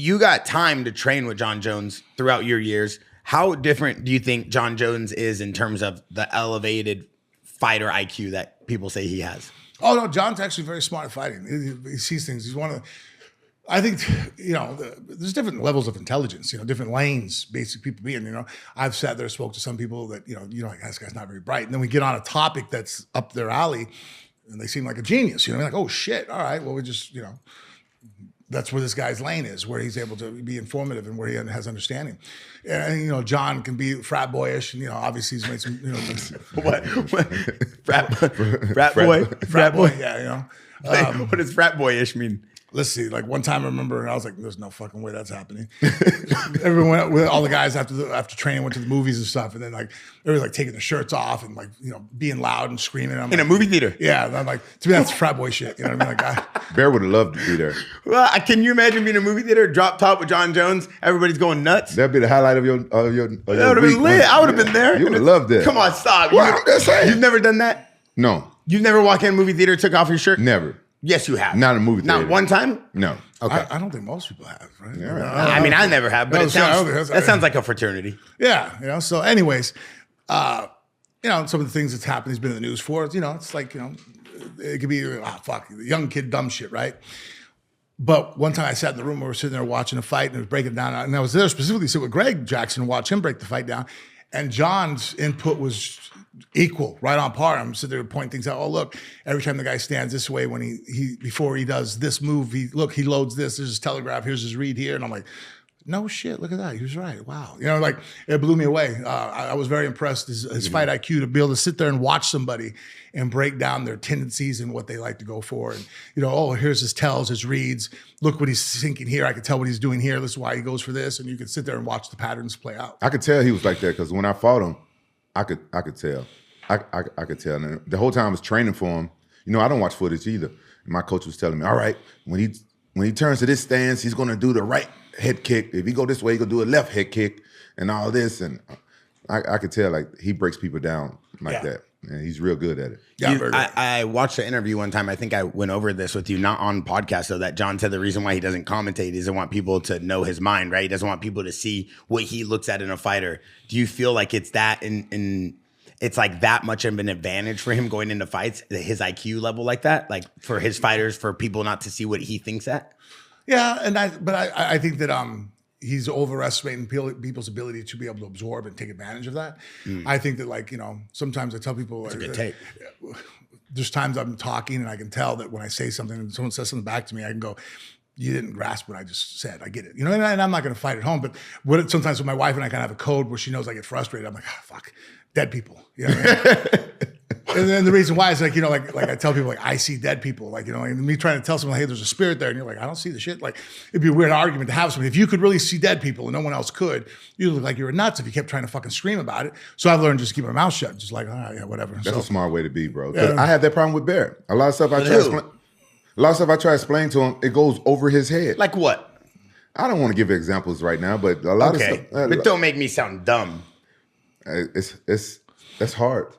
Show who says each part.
Speaker 1: you got time to train with John Jones throughout your years. How different do you think John Jones is in terms of the elevated fighter IQ that people say he has?
Speaker 2: Oh no, John's actually very smart at fighting. He sees things. He's one of the, I think, there's different levels of intelligence, different lanes, basic people being, I've sat there, spoke to some people that, like, this guy's not very bright. And then we get on a topic that's up their alley and they seem like a genius, like, oh shit. All right. Well, we just, that's where this guy's lane is, where he's able to be informative and where he has understanding. And, John can be frat boyish and, obviously he's made some,
Speaker 1: What? Frat boy?
Speaker 2: Frat boy. Yeah.
Speaker 1: What does frat boyish mean?
Speaker 2: Let's see. Like one time I remember, and I was like, "There's no fucking way that's happening." Everyone, with all the guys after training, went to the movies and stuff, and then like they were like taking their shirts off and like being loud and screaming. I'm
Speaker 1: in
Speaker 2: like,
Speaker 1: a movie theater.
Speaker 2: Yeah, and I'm like, to me that's frat boy shit. You know what I mean? Like,
Speaker 3: Bear would have loved to be there.
Speaker 1: Well, can you imagine being in a movie theater, drop top with John Jones, everybody's going nuts?
Speaker 3: That'd be the highlight of your
Speaker 1: That would have been lit. I would have been there.
Speaker 3: You would have loved it.
Speaker 1: Come on, stop.
Speaker 3: Well, I'm just saying.
Speaker 1: You've never done that?
Speaker 3: No,
Speaker 1: You've never walked in a movie theater, took off your shirt?
Speaker 3: never.
Speaker 1: Yes, you have.
Speaker 3: Not in a movie theater.
Speaker 1: Not one time?
Speaker 3: No.
Speaker 1: Okay.
Speaker 2: I don't think most people have, right?
Speaker 3: Yeah, right.
Speaker 1: I mean, I never have, but that sounds like a fraternity.
Speaker 2: Yeah, So, anyways, some of the things that's happened, he's been in the news for. It's like it could be young kid dumb shit, right? But one time I sat in the room, we were sitting there watching a fight, and it was breaking down, and I was there specifically to sit with Greg Jaxxon and watch him break the fight down. And John's input was equal, right on par. I'm sitting there pointing things out. Oh, look, every time the guy stands this way when he before he does this move, he loads this. There's his telegraph. Here's his read here. And I'm like, no shit, look at that. He was right. Wow. Like it blew me away. I was very impressed his fight IQ to be able to sit there and watch somebody and break down their tendencies and what they like to go for. And, here's his tells, his reads. Look what he's thinking here. I can tell what he's doing here. This is why he goes for this. And you can sit there and watch the patterns play out.
Speaker 3: I could tell he was like that because when I fought him, I could tell. I could tell. And the whole time I was training for him, I don't watch footage either. And my coach was telling me, all right, when he turns to this stance, he's going to do the right head kick. If he go this way, he's going to do a left head kick and all this. And I could tell, like, he breaks people down like that. And he's real good at it.
Speaker 1: Yeah, I watched an interview one time. I think I went over this with you, not on podcast, though, that John said the reason why he doesn't commentate, he doesn't want people to know his mind, right? He doesn't want people to see what he looks at in a fighter. Do you feel like it's that it's like that much of an advantage for him going into fights, his IQ level like that, like for his fighters, for people not to see what he thinks at?
Speaker 2: Yeah, but I think that he's overestimating people's ability to be able to absorb and take advantage of that. I think that sometimes I tell people
Speaker 1: That's a good take.
Speaker 2: There's times I'm talking and I can tell that when I say something and someone says something back to me, I can go, you didn't grasp what I just said. I get it. And I'm not going to fight at home, but sometimes with my wife and I kind of have a code where she knows I get frustrated. I'm like, fuck, dead people. You know what I mean? And then the reason why is like I tell people, like, I see dead people, and me trying to tell someone, hey, there's a spirit there. And you're like, I don't see the shit. Like, it'd be a weird argument to have somebody. If you could really see dead people and no one else could, you look like you were nuts if you kept trying to fucking scream about it. So I've learned just to keep my mouth shut. Just like, all right, yeah, whatever.
Speaker 3: That's a smart way to be, bro. I had that problem with Bear. A lot of stuff I try to explain to him, it goes over his head.
Speaker 1: Like what?
Speaker 3: I don't want to give examples right now, but a lot of stuff.
Speaker 1: But don't make me sound dumb.
Speaker 3: That's hard.